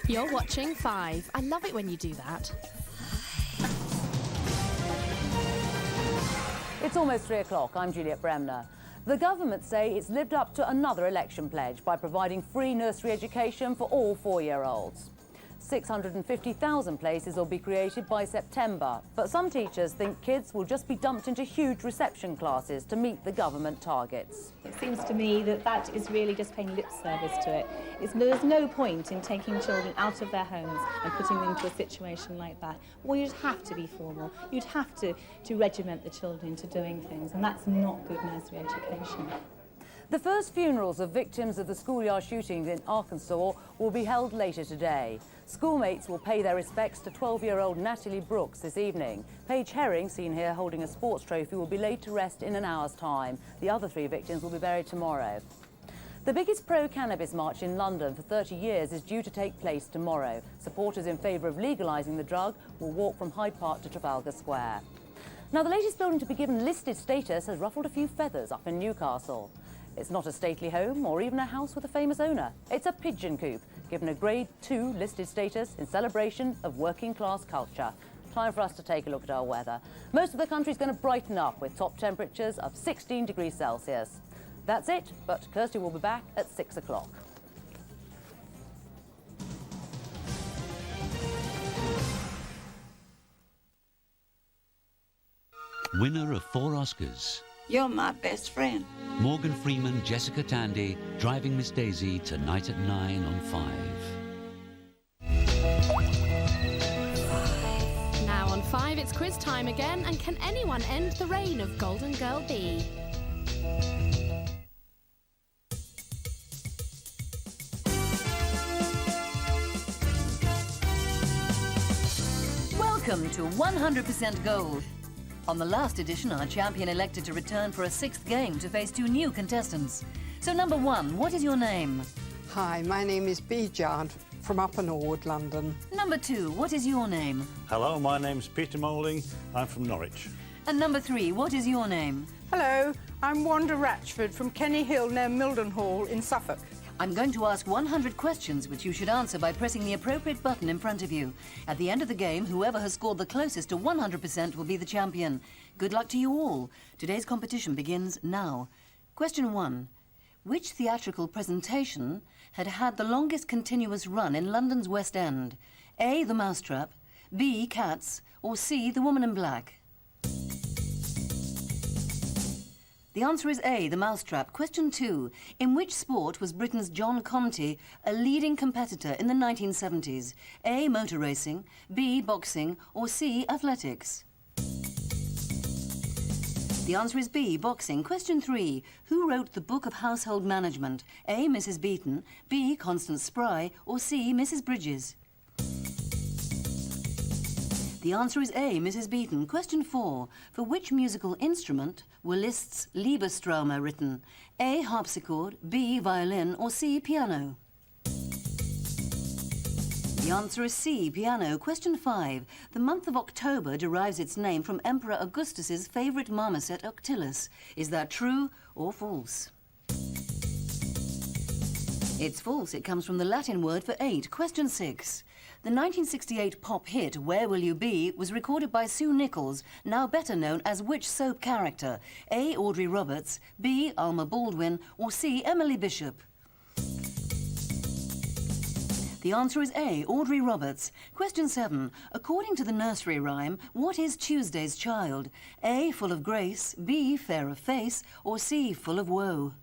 You're watching 5. I love it when you do that. It's almost 3 o'clock. I'm Juliet Bremner. The government say it's lived up to another election pledge by providing free nursery education for all 4-year-olds. 650,000 places will be created by September, but some teachers think kids will just be dumped into huge reception classes to meet the government targets. It seems to me that that is really just paying lip service to it. There's no point in taking children out of their homes and putting them into a situation like that. Well, you'd have to be formal. You'd have to regiment the children into doing things, and that's not good nursery education. The first funerals of victims of the schoolyard shootings in Arkansas will be held later today. Schoolmates will pay their respects to 12-year-old Natalie Brooks this evening. Paige Herring, seen here holding a sports trophy, will be laid to rest in an hour's time. The other 3 victims will be buried tomorrow. The biggest pro-cannabis march in London for 30 years is due to take place tomorrow. Supporters in favour of legalising the drug will walk from Hyde Park to Trafalgar Square. Now, the latest building to be given listed status has ruffled a few feathers up in Newcastle. It's not a stately home or even a house with a famous owner. It's a pigeon coop, given a Grade 2 listed status in celebration of working class culture. Time for us to take a look at our weather. Most of the country's going to brighten up with top temperatures of 16 degrees Celsius. That's it, but Kirsty will be back at 6 o'clock. Winner of 4 Oscars. You're my best friend. Morgan Freeman, Jessica Tandy, driving Miss Daisy tonight at 9 on 5. Now on 5, it's quiz time again, and can anyone end the reign of Golden Girl B? Welcome to 100% Gold. On the last edition, our champion elected to return for a 6th game to face 2 new contestants. So, number 1, what is your name? Hi, my name is Bijan from Upper Norwood, London. Number 2, what is your name? Hello, my name's Peter Moulding. I'm from Norwich. And number 3, what is your name? Hello, I'm Wanda Ratchford from Kenny Hill near Mildenhall in Suffolk. I'm going to ask 100 questions which you should answer by pressing the appropriate button in front of you. At the end of the game, whoever has scored the closest to 100% will be the champion. Good luck to you all. Today's competition begins now. Question 1. Which theatrical presentation had the longest continuous run in London's West End? A. The Mousetrap, B. Cats, or C. The Woman in Black? The answer is A, The Mousetrap. Question 2. In which sport was Britain's John Conte a leading competitor in the 1970s? A, motor racing, B, boxing, or C, athletics? The answer is B, boxing. Question 3. Who wrote the Book of Household Management? A, Mrs. Beeton, B, Constance Spry, or C, Mrs. Bridges? The answer is A, Mrs. Beeton. Question 4. For which musical instrument were Liszt's Liebestrauma written? A, harpsichord, B, violin, or C, piano? The answer is C, piano. Question 5. The month of October derives its name from Emperor Augustus's favourite marmoset, Octillus. Is that true or false? It's false. It comes from the Latin word for 8. Question 6. The 1968 pop hit Where Will You Be was recorded by Sue Nichols, now better known as which soap character? A, Audrey Roberts, B, Alma Baldwin, or C, Emily Bishop? The answer is A, Audrey Roberts. Question 7. According to the nursery rhyme, what is Tuesday's child? A, full of grace, B, fair of face, or C, full of woe?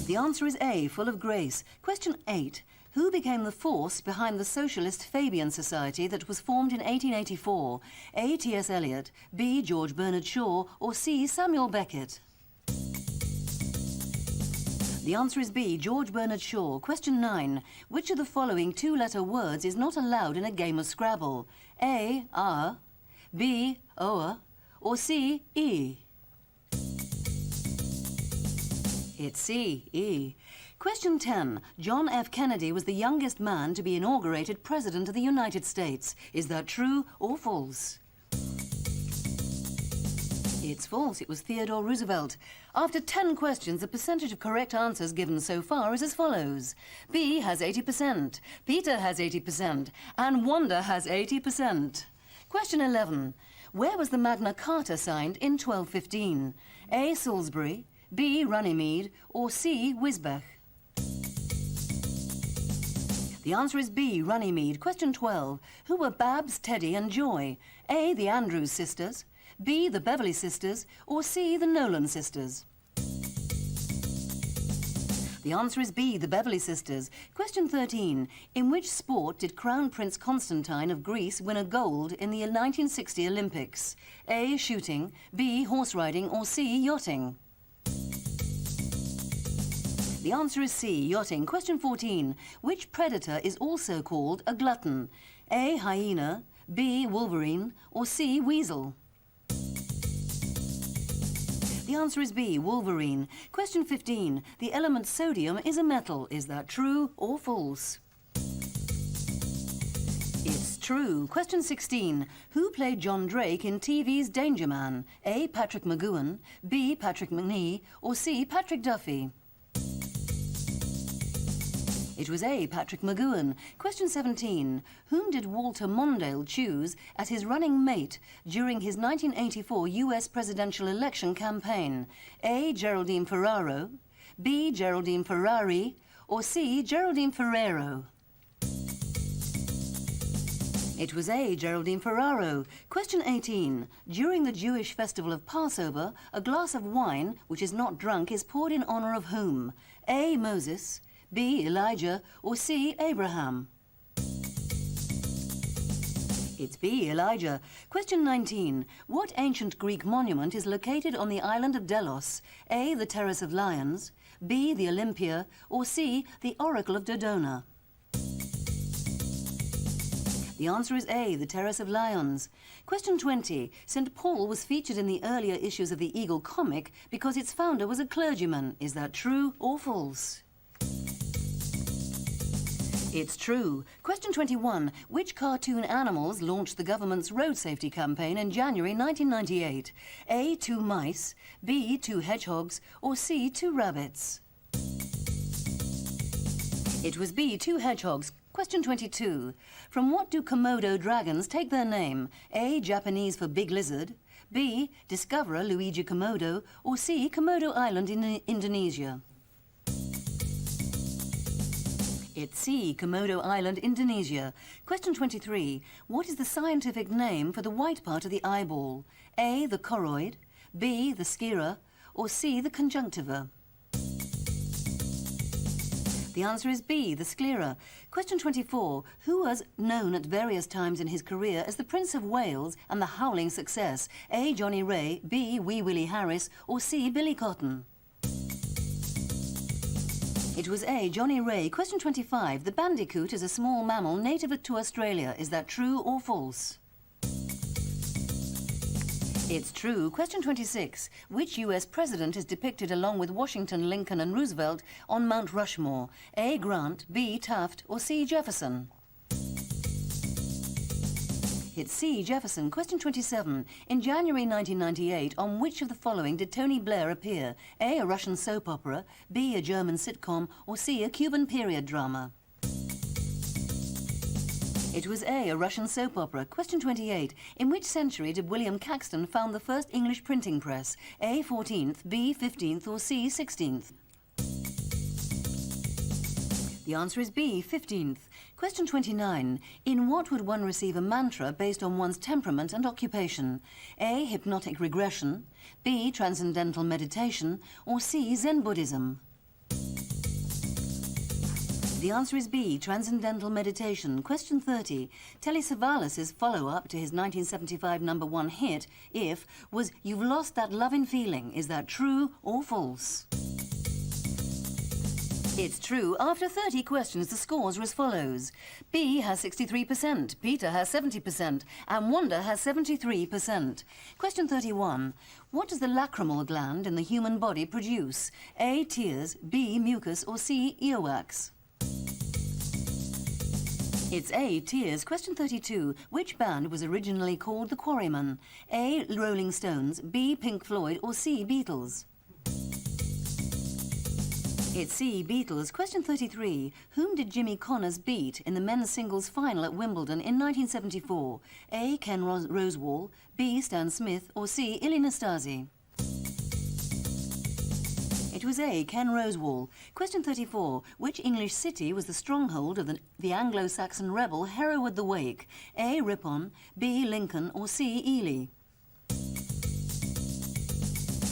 The answer is A, full of grace. Question 8. Who became the force behind the socialist Fabian Society that was formed in 1884? A, T.S. Eliot, B, George Bernard Shaw, or C, Samuel Beckett? The answer is B, George Bernard Shaw. Question 9. Which of the following 2-letter words is not allowed in a game of Scrabble? A, R, B, oa, or C, E? It's C, E. Question 10. John F. Kennedy was the youngest man to be inaugurated President of the United States. Is that true or false? It's false. It was Theodore Roosevelt. After 10 questions, the percentage of correct answers given so far is as follows. B has 80%, Peter has 80%, and Wanda has 80%. Question 11. Where was the Magna Carta signed in 1215? A. Salisbury, B. Runnymede, or C. Wisbech? The answer is B. Runnymede. Question 12. Who were Babs, Teddy and Joy? A. The Andrews sisters, B. The Beverley sisters, or C. The Nolan sisters? The answer is B. The Beverley sisters. Question 13. In which sport did Crown Prince Constantine of Greece win a gold in the 1960 Olympics? A. Shooting, B. Horse riding, or C. Yachting? The answer is C. Yachting. Question 14. Which predator is also called a glutton? A. Hyena, B. Wolverine, or C. Weasel? The answer is B. Wolverine. Question 15. The element sodium is a metal. Is that true or false? It's true. Question 16. Who played John Drake in TV's Danger Man? A. Patrick McGoohan, B. Patrick Macnee, or C. Patrick Duffy? It was A. Patrick McGoohan. Question 17. Whom did Walter Mondale choose as his running mate during his 1984 US presidential election campaign? A. Geraldine Ferraro, B. Geraldine Ferrari, or C. Geraldine Ferrero? It was A. Geraldine Ferraro. Question 18. During the Jewish festival of Passover, a glass of wine, which is not drunk, is poured in honor of whom? A. Moses, B. Elijah, or C. Abraham? It's B. Elijah. Question 19. What ancient Greek monument is located on the island of Delos? A. The Terrace of Lions, B. The Olympia, or C. The Oracle of Dodona? The answer is A. The Terrace of Lions. Question 20. St. Paul was featured in the earlier issues of the Eagle comic because its founder was a clergyman. Is that true or false? It's true. Question 21. Which cartoon animals launched the government's road safety campaign in January 1998? A. 2 mice, B. 2 hedgehogs, or C. 2 rabbits? It was B. 2 hedgehogs. Question 22. From what do Komodo dragons take their name? A. Japanese for big lizard, B. Discoverer Luigi Komodo, or C. Komodo Island in Indonesia? It's C. Komodo Island, Indonesia. Question 23. What is the scientific name for the white part of the eyeball? A. The choroid, B. The sclera, or C. The conjunctiva? The answer is B. The sclera. Question 24. Who was known at various times in his career as the Prince of Wales and the Howling Success? A. Johnny Ray, B. Wee Willie Harris, or C. Billy Cotton? It was A. Johnny Ray. Question 25. The bandicoot is a small mammal native to Australia. Is that true or false? It's true. Question 26. Which US president is depicted along with Washington, Lincoln and Roosevelt on Mount Rushmore? A. Grant, B. Taft, or C. Jefferson? It's C. Jefferson. Question 27. In January 1998, on which of the following did Tony Blair appear? A. A Russian soap opera, B. A German sitcom, or C. A Cuban period drama? It was A. A Russian soap opera. Question 28. In which century did William Caxton found the first English printing press? A. 14th, B. 15th, or C. 16th? The answer is B. 15th. Question 29. In what would one receive a mantra based on one's temperament and occupation? A. Hypnotic regression, B. Transcendental meditation, or C. Zen Buddhism? The answer is B. Transcendental meditation. Question 30. Telly Savalas' follow-up to his 1975 #1 hit, If, was You've Lost That Lovin' Feeling. Is that true or false? It's true. After 30 questions, the scores are as follows. B has 63%, Peter has 70%, and Wanda has 73%. Question 31. What does the lacrimal gland in the human body produce? A. Tears, B. Mucus, or C. Earwax? It's A, Tears. Question 32. Which band was originally called the Quarrymen? A, Rolling Stones, B, Pink Floyd, or C, Beatles? It's C, Beatles. Question 33. Whom did Jimmy Connors beat in the men's singles final at Wimbledon in 1974? A, Ken Rosewall, B, Stan Smith, or C, Ilie Nastase? It was A, Ken Rosewall. Question 34. Which English city was the stronghold of the Anglo-Saxon rebel Hereward the Wake? A, Ripon, B, Lincoln, or C, Ely?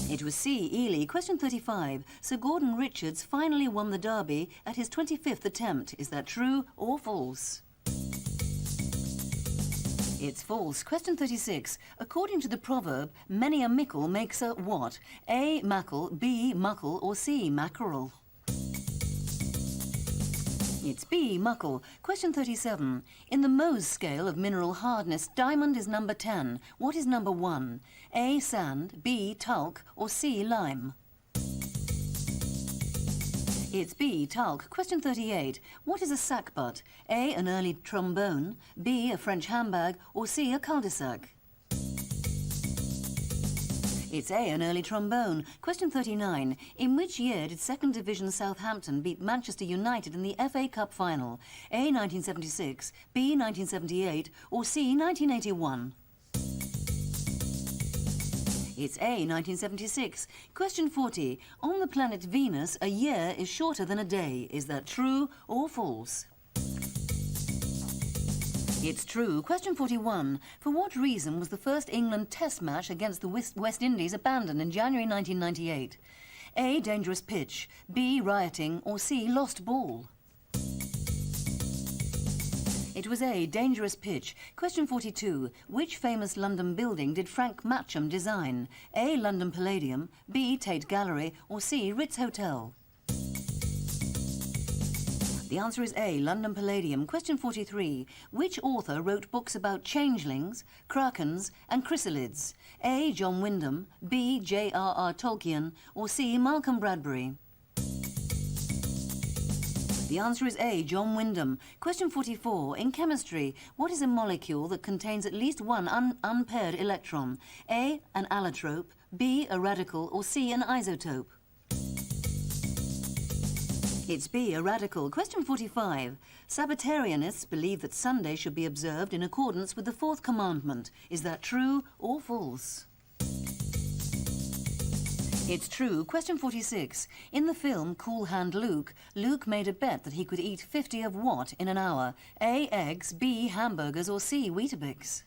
It was C, Ely. Question 35. Sir Gordon Richards finally won the Derby at his 25th attempt. Is that true or false? It's false. Question 36. According to the proverb, many a mickle makes a what? A, mackle, B, muckle, or C, mackerel? It's B, muckle. Question 37. In the Mohs scale of mineral hardness, diamond is number 10. What is number 1? A, sand, B, talc, or C, lime? It's B, talc. Question 38. What is a sackbut? A, an early trombone, B, a French handbag, or C, a cul-de-sac? It's A, an early trombone. Question 39. In which year did 2nd Division Southampton beat Manchester United in the FA Cup final? A, 1976, B, 1978, or C, 1981? It's A, 1976. Question 40. On the planet Venus, a year is shorter than a day. Is that true or false? It's true. Question 41. For what reason was the first England Test match against the West Indies abandoned in January 1998? A, dangerous pitch, B, rioting, or C, lost ball? It was A, dangerous pitch. Question 42. Which famous London building did Frank Matcham design? A, London Palladium, B, Tate Gallery, or C, Ritz Hotel? The answer is A, London Palladium. Question 43. Which author wrote books about changelings, krakens, and chrysalids? A, John Wyndham, B, J.R.R. Tolkien, or C, Malcolm Bradbury? The answer is A, John Wyndham. Question 44. In chemistry, what is a molecule that contains at least one unpaired electron? A, an allotrope, B, a radical, or C, an isotope? It's B, a radical. Question 45. Sabbatarianists believe that Sunday should be observed in accordance with the 4th commandment. Is that true or false? It's true. Question 46. In the film Cool Hand Luke, Luke made a bet that he could eat 50 of what in an hour? A, eggs, B, hamburgers, or C, Weetabix?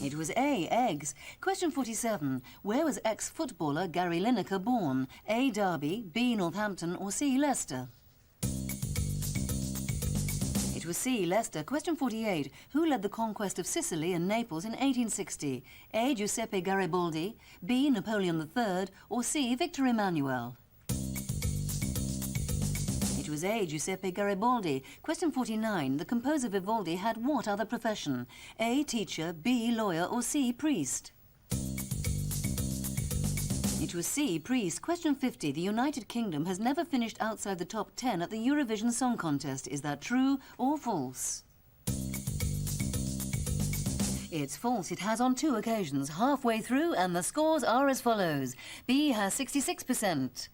It was A, eggs. Question 47. Where was ex-footballer Gary Lineker born? A, Derby, B, Northampton, or C, Leicester? It was C, Leicester. Question 48. Who led the conquest of Sicily and Naples in 1860? A, Giuseppe Garibaldi, B, Napoleon III, or C, Victor Emmanuel? It was A, Giuseppe Garibaldi. Question 49. The composer Vivaldi had what other profession? A, teacher, B, lawyer, or C, priest? It was C, priest. Question 50. The United Kingdom has never finished outside the top 10 at the Eurovision Song Contest. Is that true or false? It's false. It has on 2 occasions, halfway through, and the scores are as follows. B has 66%,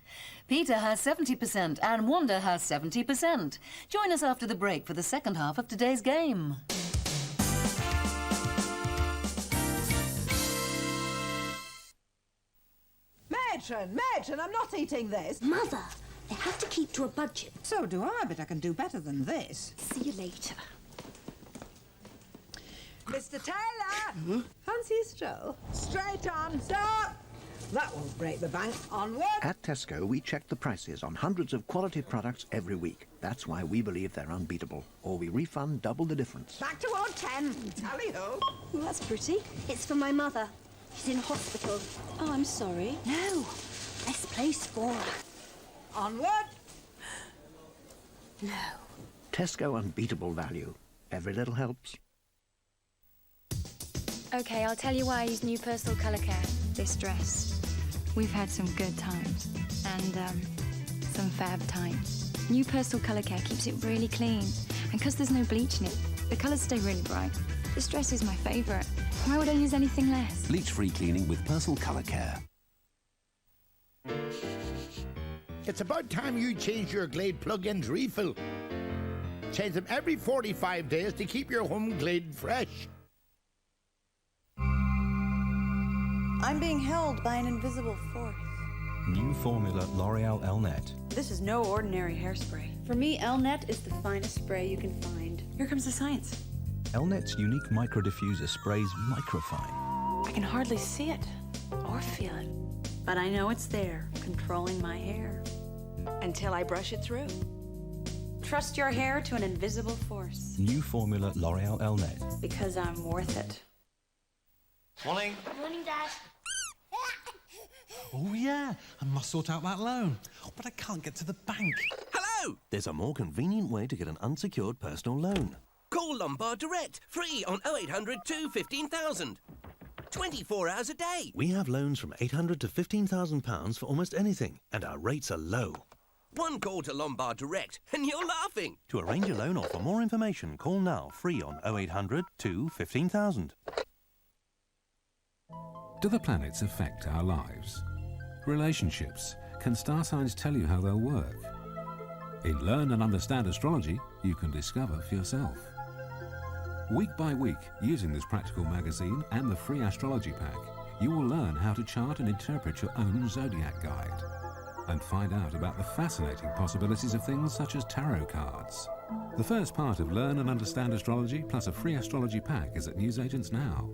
Peter has 70%, and Wanda has 70%. Join us after the break for the second half of today's game. Matron, I'm not eating this. Mother, I have to keep to a budget. So do I, but I can do better than this. See you later. Mr. Taylor! Fancy a stroll? Straight on, stop! That won't break the bank. Onward! At Tesco, we check the prices on hundreds of quality products every week. That's why we believe they're unbeatable. Or we refund double the difference. Back to old 10. Tally-ho! Oh, that's pretty. It's for my mother. She's in hospital. Oh, I'm sorry. No, best place for her. Onward! No. Tesco unbeatable value. Every little helps. Okay, I'll tell you why I use new personal colour care. This dress. We've had some good times and some fab times. New Personal Colour Care keeps it really clean. And because there's no bleach in it, the colours stay really bright. This dress is my favourite. Why would I use anything less? Bleach-free cleaning with Personal Colour Care. It's about time you change your Glade plug-ins refill. Change them every 45 days to keep your home Glade fresh. I'm being held by an invisible force. New formula L'Oreal Elnet. This is no ordinary hairspray. For me, Elnet is the finest spray you can find. Here comes the science. Elnet's unique microdiffuser sprays microfine. I can hardly see it or feel it, but I know it's there, controlling my hair. Until I brush it through. Trust your hair to an invisible force. New formula L'Oreal Elnet. Because I'm worth it. Morning. Morning, Dad. Oh, yeah, I must sort out that loan. But I can't get to the bank. Hello! There's a more convenient way to get an unsecured personal loan. Call Lombard Direct, free on 0800 215,000. 24 hours a day. We have loans from £800 to £15,000 for almost anything, and our rates are low. One call to Lombard Direct, and you're laughing. To arrange a loan or for more information, call now, free on 0800 215,000. Do the planets affect our lives? Relationships. Can star signs tell you how they'll work? In Learn and Understand Astrology, you can discover for yourself. Week by week, using this practical magazine and the free astrology pack, you will learn how to chart and interpret your own zodiac guide and find out about the fascinating possibilities of things such as tarot cards. The first part of Learn and Understand Astrology plus a free astrology pack is at newsagents now.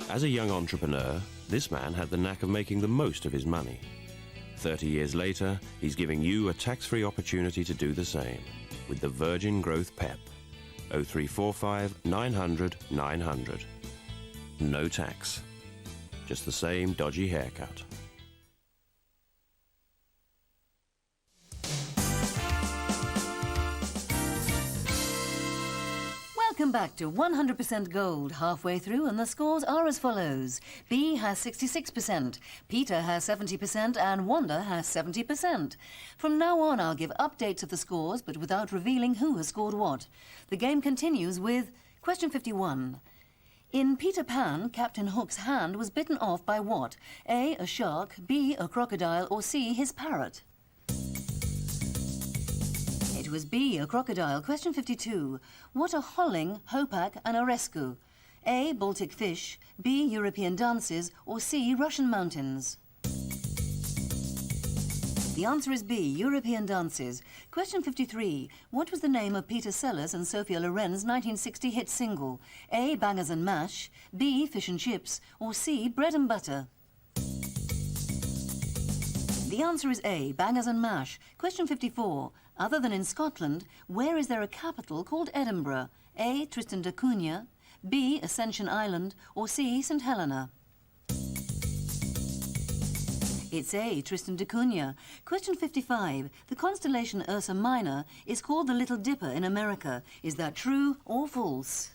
As a young entrepreneur, this man had the knack of making the most of his money. 30 years later, he's giving you a tax-free opportunity to do the same with the Virgin Growth PEP. 0345 900 900. No tax. Just the same dodgy haircut. Welcome back to 100% Gold, halfway through, and the scores are as follows. B has 66%, Peter has 70%, and Wanda has 70%. From now on, I'll give updates of the scores, but without revealing who has scored what. The game continues with question 51. In Peter Pan, Captain Hook's hand was bitten off by what? A, a shark, B, a crocodile, or C, his parrot? It was B, a crocodile. Question 52. What are Holling, Hopak and Orescu? A, Baltic fish, B, European dances, or C, Russian mountains? The answer is B, European dances. Question 53. What was the name of Peter Sellers and Sophia Loren's 1960 hit single? A, Bangers and Mash, B, Fish and Chips, or C, Bread and Butter? The answer is A, Bangers and Mash. Question 54. Other than in Scotland, where is there a capital called Edinburgh? A, Tristan da Cunha, B, Ascension Island, or C, St Helena? It's A, Tristan da Cunha. Question 55. The constellation Ursa Minor is called the Little Dipper in America. Is that true or false?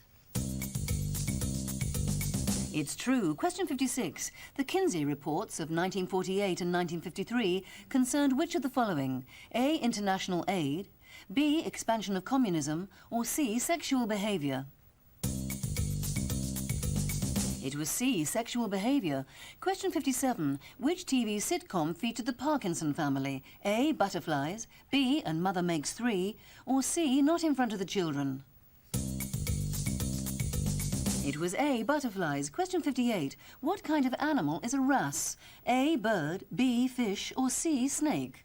It's true. Question 56. The Kinsey reports of 1948 and 1953 concerned which of the following? A, international aid, B, expansion of communism, or C, sexual behaviour? It was C, sexual behaviour. Question 57. Which TV sitcom featured the Parkinson family? A, Butterflies, B, And Mother Makes Three, or C, Not in Front of the Children? It was A, Butterflies. Question 58. What kind of animal is a wrasse? A, bird, B, fish, or C, snake?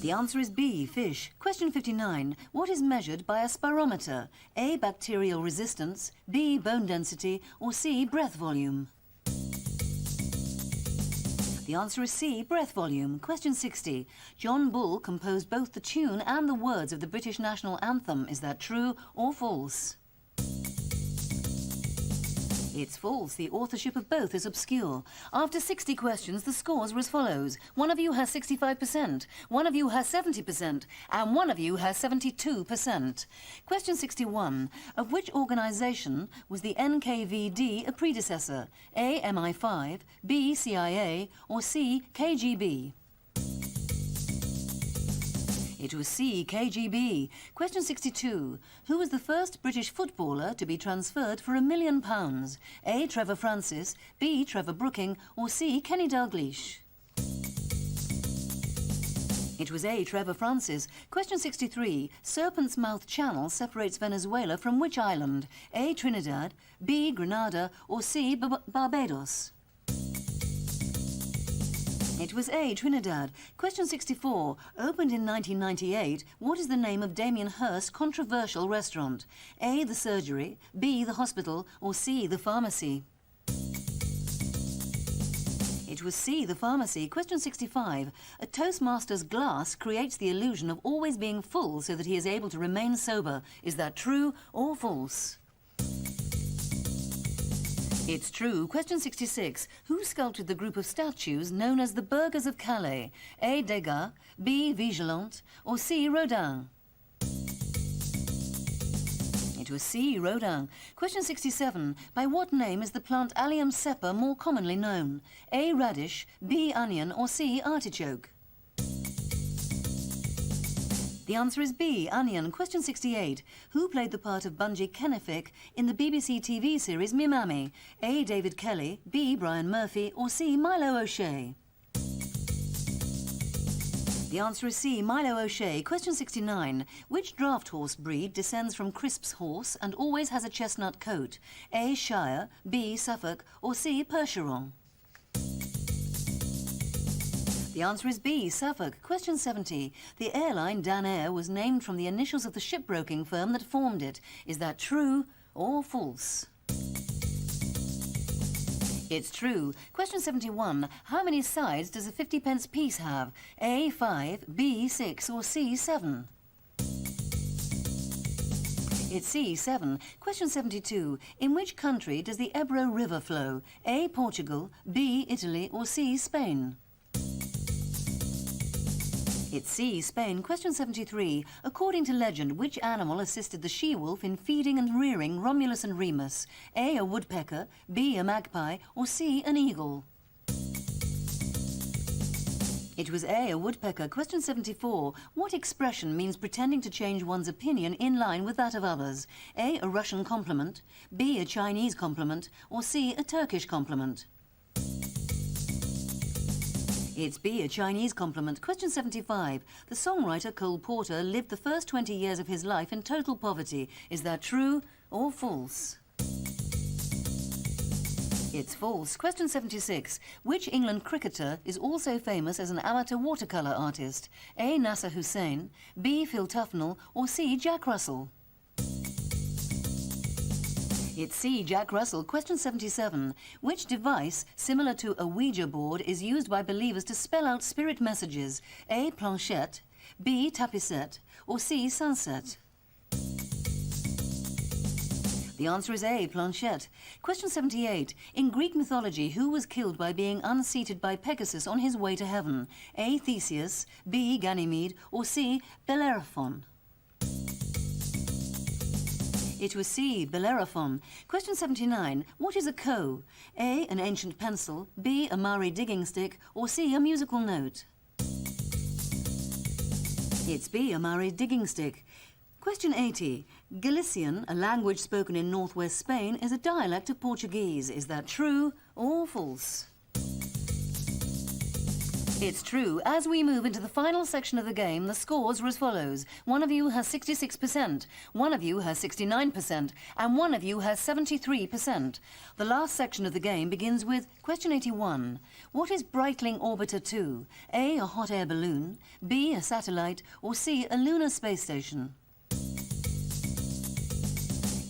The answer is B, fish. Question 59. What is measured by a spirometer? A, bacterial resistance, B, bone density, or C, breath volume? The answer is C, breath volume. Question 60. John Bull composed both the tune and the words of the British national anthem. Is that true or false? It's false. The authorship of both is obscure. After 60 questions, the scores were as follows. One of you has 65%, one of you has 70%, and one of you has 72%. Question 61. Of which organisation was the NKVD a predecessor? A, MI5, B, CIA, or C, KGB? It was C, KGB. Question 62. Who was the first British footballer to be transferred for £1 million? A, Trevor Francis, B, Trevor Brooking, or C, Kenny Dalglish? It was A, Trevor Francis. Question 63. Serpent's Mouth Channel separates Venezuela from which island? A, Trinidad, B, Grenada, or C, Barbados? It was A, Trinidad. Question 64. Opened in 1998, what is the name of Damien Hirst's controversial restaurant? A, the surgery, B, the hospital, or C, the pharmacy? It was C, the pharmacy. Question 65. A Toastmaster's glass creates the illusion of always being full so that he is able to remain sober. Is that true or false? It's true. Question 66. Who sculpted the group of statues known as the Burghers of Calais? A, Degas, B, Vigelant, or C, Rodin? It was C, Rodin. Question 67. By what name is the plant Allium cepa more commonly known? A, radish, B, onion, or C, artichoke? The answer is B, onion. Question 68. Who played the part of Bungie Kennefic in the BBC TV series Mimami? A, David Kelly, B, Brian Murphy, or C, Milo O'Shea? The answer is C, Milo O'Shea. Question 69. Which draft horse breed descends from Crisp's horse and always has a chestnut coat? A, Shire, B, Suffolk, or C, Percheron? The answer is B, Suffolk. Question 70. The airline Dan Air was named from the initials of the shipbroking firm that formed it. Is that true or false? It's true. Question 71. How many sides does a 50p piece have? A, 5, B, 6, or C, 7? It's C, 7. Question 72. In which country does the Ebro River flow? A, Portugal, B, Italy, or C, Spain? It's C, Spain. Question 73. According to legend, which animal assisted the she-wolf in feeding and rearing Romulus and Remus? A, a woodpecker, B, a magpie, or C, an eagle? It was A, woodpecker. Question 74. What expression means pretending to change one's opinion in line with that of others? A, a Russian compliment, B, a Chinese compliment, or C, a Turkish compliment? It's B, a Chinese compliment. Question 75. The songwriter Cole Porter lived the first 20 years of his life in total poverty. Is that true or false? It's false. Question 76. Which England cricketer is also famous as an amateur watercolour artist? A, Nasser Hussain, B, Phil Tufnell, or C, Jack Russell? It's C, Jack Russell. Question 77. Which device, similar to a Ouija board, is used by believers to spell out spirit messages? A, planchette, B, tapissette, or C, sunset? The answer is A, planchette. Question 78. In Greek mythology, who was killed by being unseated by Pegasus on his way to heaven? A, Theseus, B, Ganymede, or C, Bellerophon? It was C, Bellerophon. Question 79. What is a koh? A, an ancient pencil, B, a Maori digging stick, or C, a musical note? It's B, a Maori digging stick. Question 80. Galician, a language spoken in northwest Spain, is a dialect of Portuguese. Is that true or false? It's true. As we move into the final section of the game, the scores are as follows. One of you has 66%, one of you has 69%, and one of you has 73%. The last section of the game begins with question 81. What is Breitling Orbiter 2? A, a hot air balloon, B, a satellite, or C, a lunar space station?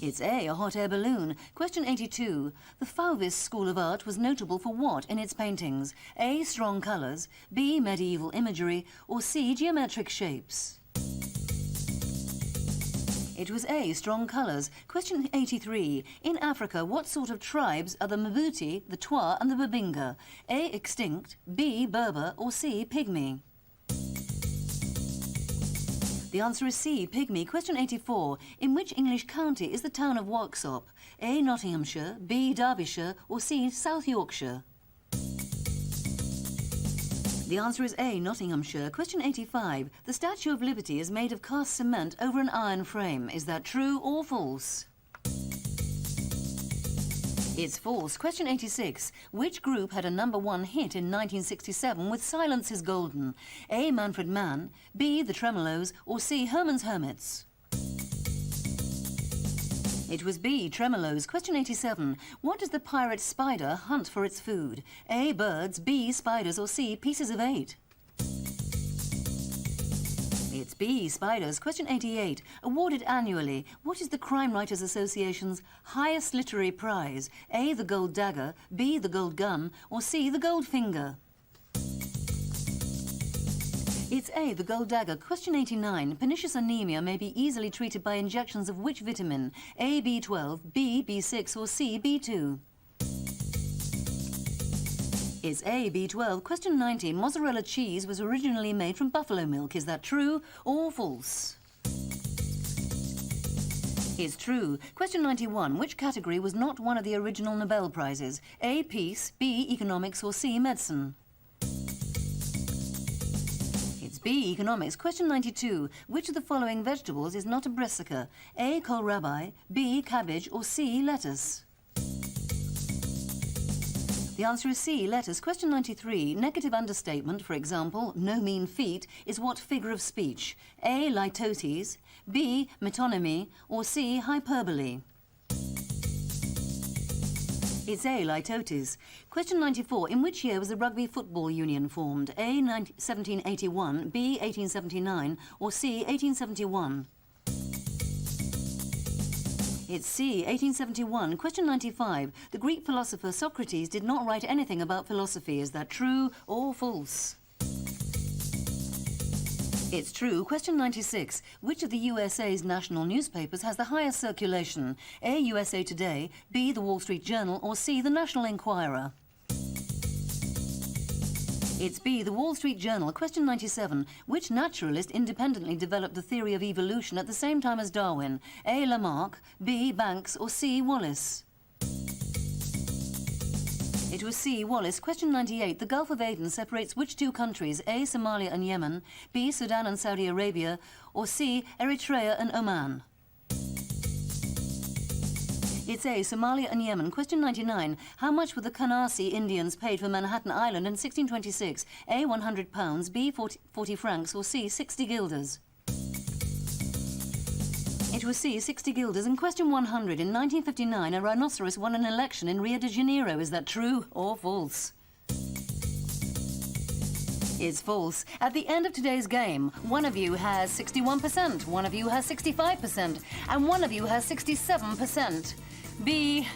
It's A, a hot air balloon. Question 82. The Fauvis School of Art was notable for what in its paintings? A, strong colours, B, medieval imagery, or C, geometric shapes? It was A, strong colours. Question 83. In Africa, what sort of tribes are the Mbuti, the Twa and the Babinga? A, extinct, B, Berber, or C, Pygmy? The answer is C, Pygmy. Question 84. In which English county is the town of Wauxhop? A, Nottinghamshire, B, Derbyshire, or C, South Yorkshire? The answer is A, Nottinghamshire. Question 85. The Statue of Liberty is made of cast cement over an iron frame. Is that true or false? It's false. Question 86. Which group had a #1 hit in 1967 with Silence is Golden? A, Manfred Mann, B, The Tremolos, or C, Herman's Hermits? It was B, Tremolos. Question 87. What does the pirate spider hunt for its food? A, birds, B, spiders, or C, pieces of 8? It's B, spiders. Question 88. Awarded annually, what is the Crime Writers Association's highest literary prize? A, the Gold Dagger, B, the Gold Gun, or C, the Gold Finger? It's A, the Gold Dagger. Question 89. Pernicious anemia may be easily treated by injections of which vitamin? A, B12, B, B6, or C, B2? It's A, B12. Question 90. Mozzarella cheese was originally made from buffalo milk. Is that true or false? It's true. Question 91. Which category was not one of the original Nobel Prizes? A, peace, B, economics, or C, medicine? It's B, economics. Question 92. Which of the following vegetables is not a brassica? A, kohlrabi, B, cabbage, or C, lettuce? The answer is C, lettuce. Question 93. Negative understatement, for example, no mean feat, is what figure of speech? A, litotes, B, metonymy, or C, hyperbole? It's A, litotes. Question 94. In which year was the Rugby Football Union formed? A, 1781, B, 1879, or C, 1871? It's C, 1871. Question 95. The Greek philosopher Socrates did not write anything about philosophy. Is that true or false? It's true. Question 96. Which of the USA's national newspapers has the highest circulation? A, USA Today, B, The Wall Street Journal, or C, The National Enquirer? It's B, The Wall Street Journal. Question 97. Which naturalist independently developed the theory of evolution at the same time as Darwin? A, Lamarck, B, Banks, or C, Wallace? It was C, Wallace. Question 98. The Gulf of Aden separates which two countries? A, Somalia and Yemen, B, Sudan and Saudi Arabia, or C, Eritrea and Oman? It's A, Somalia and Yemen. Question 99. How much were the Canarsie Indians paid for Manhattan Island in 1626? A, £100, B, 40 francs, or C, 60 guilders? It was C, 60 guilders. And question 100. In 1959, a rhinoceros won an election in Rio de Janeiro. Is that true or false? It's false. At the end of today's game, one of you has 61%, one of you has 65%, and one of you has 67%. B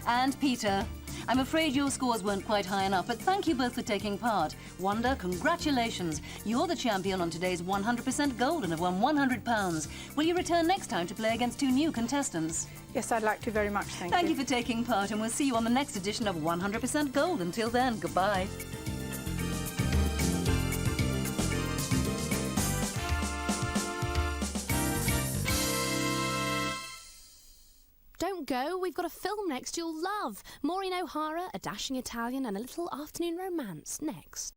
and Peter. I'm afraid your scores weren't quite high enough, but thank you both for taking part. Wanda, congratulations. You're the champion on today's 100% gold and have won £100. Will you return next time to play against two new contestants? Yes, I'd like to very much, thank you. Thank you for taking part, and we'll see you on the next edition of 100% Gold. Until then, goodbye. Don't go, we've got a film next you'll love. Maureen O'Hara, a dashing Italian and a little afternoon romance next.